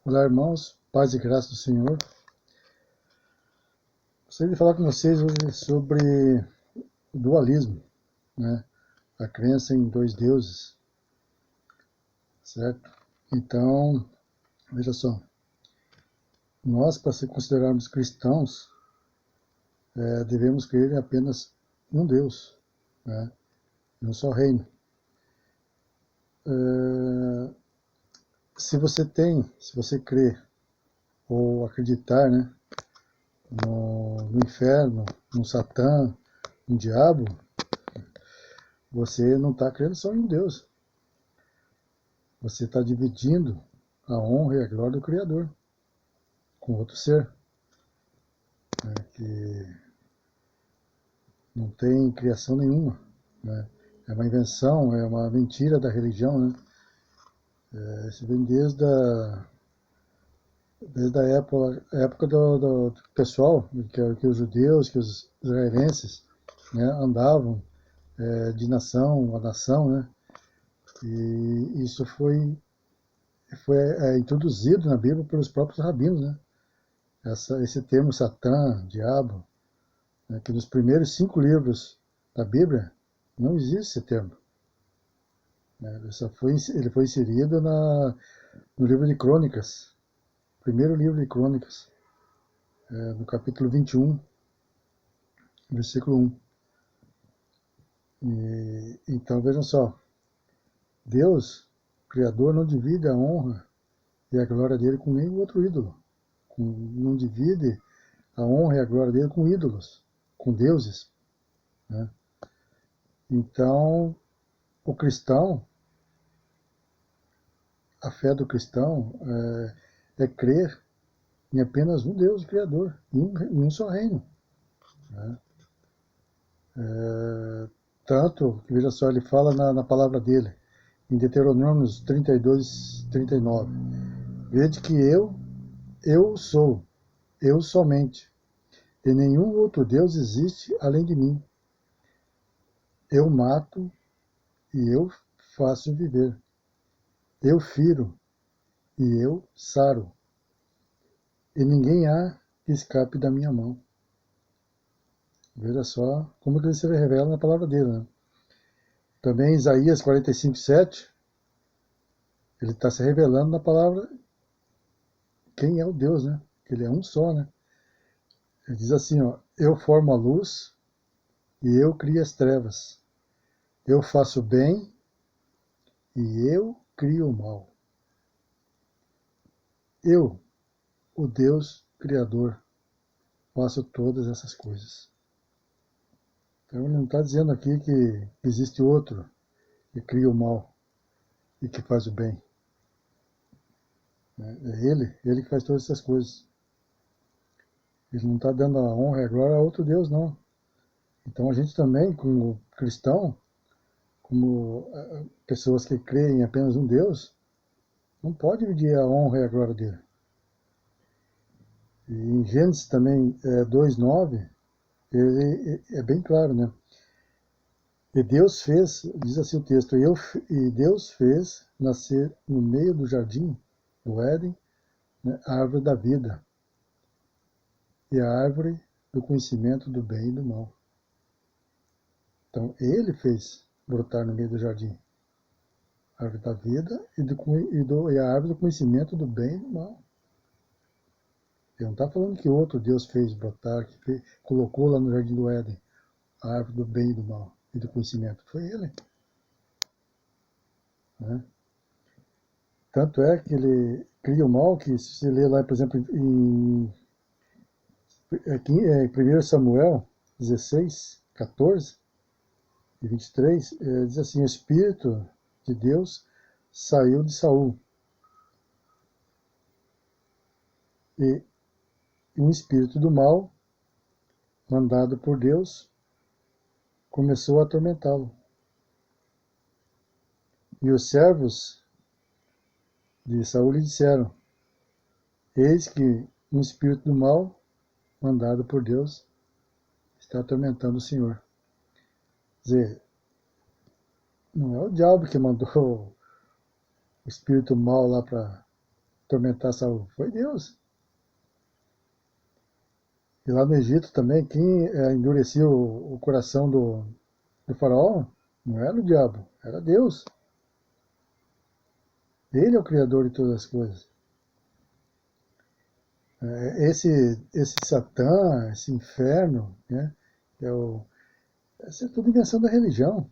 Olá, irmãos, paz e graça do Senhor. Gostaria de falar com vocês hoje sobre o dualismo, né? A crença em dois deuses, certo? Então, veja só, nós, para se considerarmos cristãos, devemos crer em apenas um Deus, né? Em um só reino. Se você crê ou acreditar, né, no inferno, no Satã, no diabo, você não está crendo só em um Deus. Você está dividindo a honra e a glória do Criador com outro ser, né, que não tem criação nenhuma, né? É uma invenção, é uma mentira da religião, né? Isso vem desde a época do pessoal, que os judeus, que os israelenses, né, andavam de nação a nação, né? E isso foi introduzido na Bíblia pelos próprios rabinos, né? Esse termo Satã, diabo, né, que nos primeiros 5 livros da Bíblia não existe esse termo, né? Ele foi inserido no livro de Crônicas, primeiro livro de Crônicas, no capítulo 21, versículo 1. Então vejam só, Deus, Criador, não divide a honra e a glória dele com nenhum outro ídolo. Não divide a honra e a glória dele com ídolos, com deuses, né? Então, o cristão, a fé do cristão é crer em apenas um Deus Criador, em um só reino, né? Tanto que, veja só, ele fala na palavra dele, em Deuteronômios 32, 39. Vede que eu sou, eu somente, e nenhum outro Deus existe além de mim. Eu mato e eu faço viver. Eu firo e eu saro. E ninguém há que escape da minha mão. Veja só como que ele se revela na palavra dele, né? Também Isaías 45, 7, ele está se revelando na palavra quem é o Deus, né? Ele é um só, né? Ele diz assim, ó, eu formo a luz e eu crio as trevas. Eu faço bem e eu crio o mal. Eu, o Deus Criador, faço todas essas coisas. Então ele não está dizendo aqui que existe outro que cria o mal e que faz o bem. É ele que faz todas essas coisas. Ele não está dando a honra e a glória a outro Deus, não. Então a gente também, como cristão, como pessoas que creem em apenas um Deus, não pode dividir a honra e a glória dele. E em Gênesis também 2:9, ele é bem claro, né? E Deus fez, diz assim o texto, e Deus fez nascer no meio do jardim, do Éden, né, a árvore da vida e a árvore do conhecimento do bem e do mal. Então, ele fez brotar no meio do jardim a árvore da vida e a árvore do conhecimento do bem e do mal. Ele não está falando que outro Deus fez brotar, colocou lá no jardim do Éden a árvore do bem e do mal e do conhecimento. Foi ele, né? Tanto é que ele cria o mal, que se você ler lá, por exemplo, em 1 Samuel 16, 14 e 23, diz assim, o Espírito de Deus saiu de Saul e um espírito do mal, mandado por Deus, começou a atormentá-lo. E os servos de Saul lhe disseram, eis que um espírito do mal, mandado por Deus, está atormentando o Senhor. Quer dizer, não é o diabo que mandou o espírito mal lá para atormentar Saul? Foi Deus. E lá no Egito também, quem endureceu o coração do faraó não era o diabo, era Deus. Ele é o criador de todas as coisas. Esse Satã, esse inferno, né, essa é tudo invenção da religião,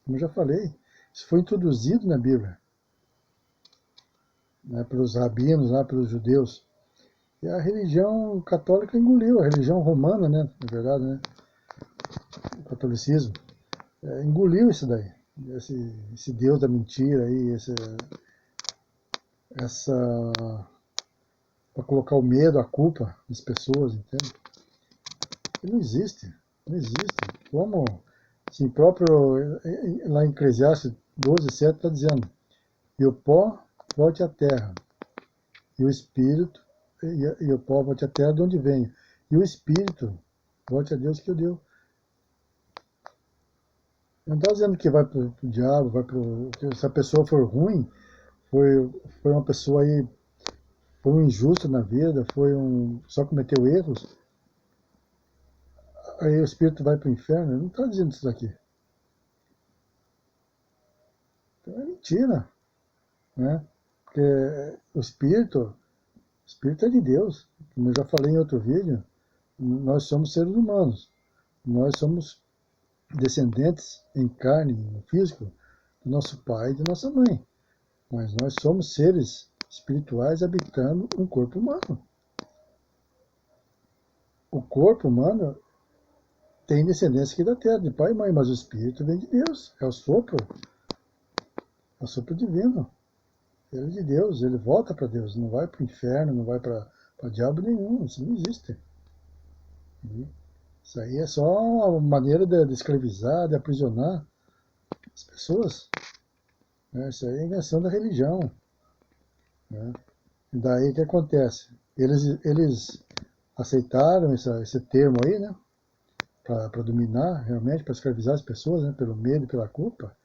como eu já falei. Isso foi introduzido na Bíblia, né, pelos rabinos, lá, pelos judeus. E a religião católica engoliu, a religião romana, né, na verdade, né, o catolicismo, engoliu isso daí. Esse Deus da mentira aí, essa para colocar o medo, a culpa nas pessoas, entende? E não existe, não existe. Como, assim, próprio, lá em Eclesiastes 12:7 está dizendo, e o pó volte à terra, e o espírito, e o pó volte à terra de onde vem, e o espírito volte a Deus que o deu. Não está dizendo que vai para o diabo, se a pessoa for ruim, foi uma pessoa aí, foi um injusto na vida, só cometeu erros, aí o espírito vai para o inferno. Não está dizendo isso daqui. Então é mentira, né? Porque o espírito é de Deus. Como eu já falei em outro vídeo, nós somos seres humanos. Nós somos descendentes em carne, no físico, do nosso pai e de nossa mãe. Mas nós somos seres espirituais habitando um corpo humano. O corpo humano tem descendência aqui da terra, de pai e mãe, mas o espírito vem de Deus. É o sopro divino. Ele é de Deus, ele volta para Deus, não vai para o inferno, não vai para diabo nenhum, isso não existe. Isso aí é só uma maneira de escravizar, de aprisionar as pessoas. Né? Isso aí é invenção da religião. Né? E daí o que acontece? Eles aceitaram esse termo aí, né? Para dominar, realmente, para escravizar as pessoas, né? Pelo medo e pela culpa.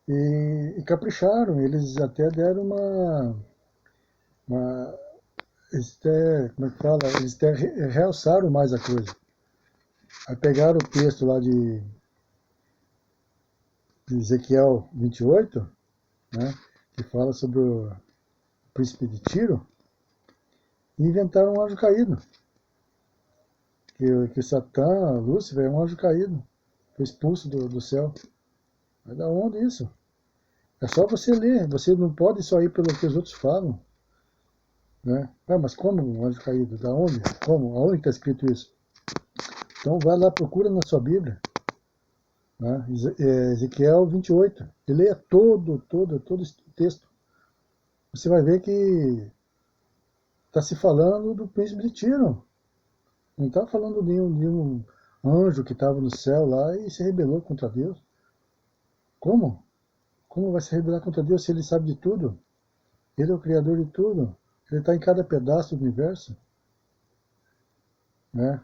E capricharam, eles até deram eles até, como é que fala? Eles até realçaram mais a coisa. Aí pegaram o texto lá de Ezequiel 28, né, que fala sobre o príncipe de Tiro, e inventaram um anjo caído. Que Satã, Lúcifer, é um anjo caído. Foi expulso do céu. Mas da onde isso? É só você ler. Você não pode só ir pelo que os outros falam. Né? Ah, mas como um anjo caído? Da onde? Como? Aonde está escrito isso? Então vai lá, procura na sua Bíblia. Né? Ezequiel 28. E leia todo esse texto. Você vai ver que está se falando do príncipe de Tiro. Não está falando de um anjo que estava no céu lá e se rebelou contra Deus. Como? Como vai se rebelar contra Deus se ele sabe de tudo? Ele é o Criador de tudo. Ele está em cada pedaço do universo. Né?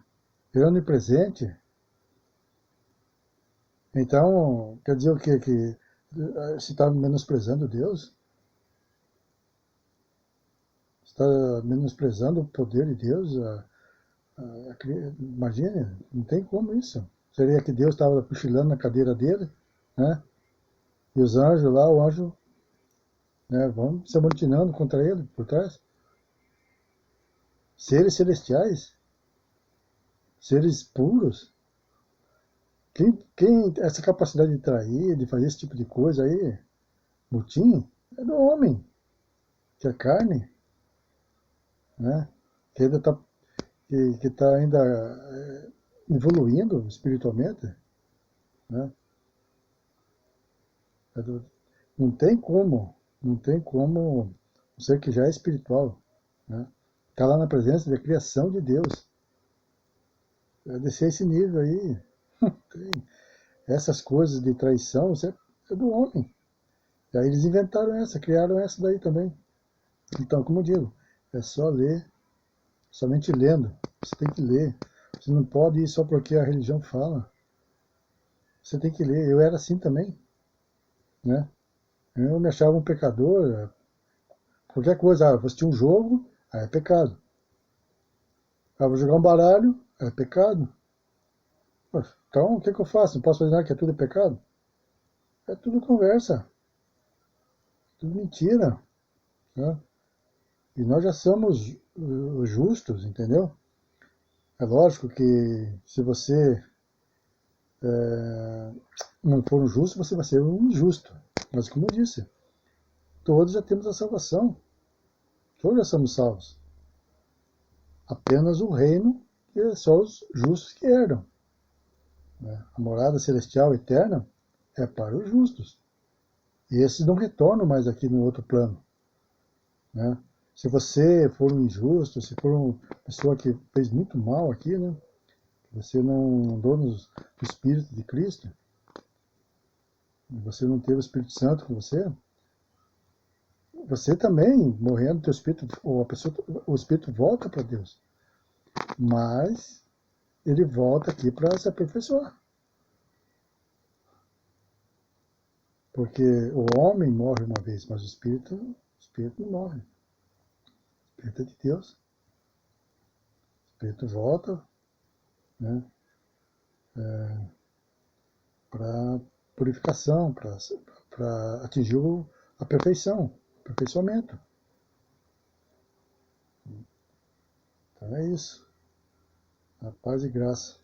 Ele é onipresente. Então, quer dizer o quê? Que você está menosprezando Deus? Você está menosprezando o poder de Deus? Imagine, não tem como isso. Seria que Deus estava cochilando na cadeira dele, né? E os anjos lá, o anjo, né, vão se amotinando contra ele por trás. Seres celestiais, seres puros. Quem essa capacidade de trair, de fazer esse tipo de coisa aí, motim, é do homem, que é carne, né? Que ainda está que tá ainda evoluindo espiritualmente, né? Não tem como, não tem como um ser que já é espiritual, né? Está lá na presença da criação de Deus. Descer esse nível aí, tem essas coisas de traição, isso é do homem. E aí eles inventaram criaram essa daí também. Então, como eu digo, é só ler, somente lendo. Você tem que ler. Você não pode ir só porque a religião fala. Você tem que ler. Eu era assim também, né? Eu me achava um pecador, Qualquer coisa, vou assistir um jogo, aí é pecado. Vou jogar um baralho, é pecado. Então, o que eu faço? Não posso fazer nada que é tudo pecado? É tudo conversa, tudo mentira. Né? E nós já somos justos, entendeu? É lógico que se você não for um justo, você vai ser um injusto. Mas como eu disse, todos já temos a salvação. Todos já somos salvos. Apenas o reino que é só os justos que herdam. Né? A morada celestial eterna é para os justos. E esses não retornam mais aqui no outro plano. Né? Se você for um injusto, se for uma pessoa que fez muito mal aqui, né? Você não andou no Espírito de Cristo, você não teve o Espírito Santo com você, você também, morrendo, teu espírito, ou a pessoa, o espírito volta para Deus. Mas ele volta aqui para se aperfeiçoar. Porque o homem morre uma vez, mas o espírito não morre. O espírito é de Deus. O espírito volta, né, para purificação, para atingir a perfeição, aperfeiçoamento. Então é isso. A paz e graça.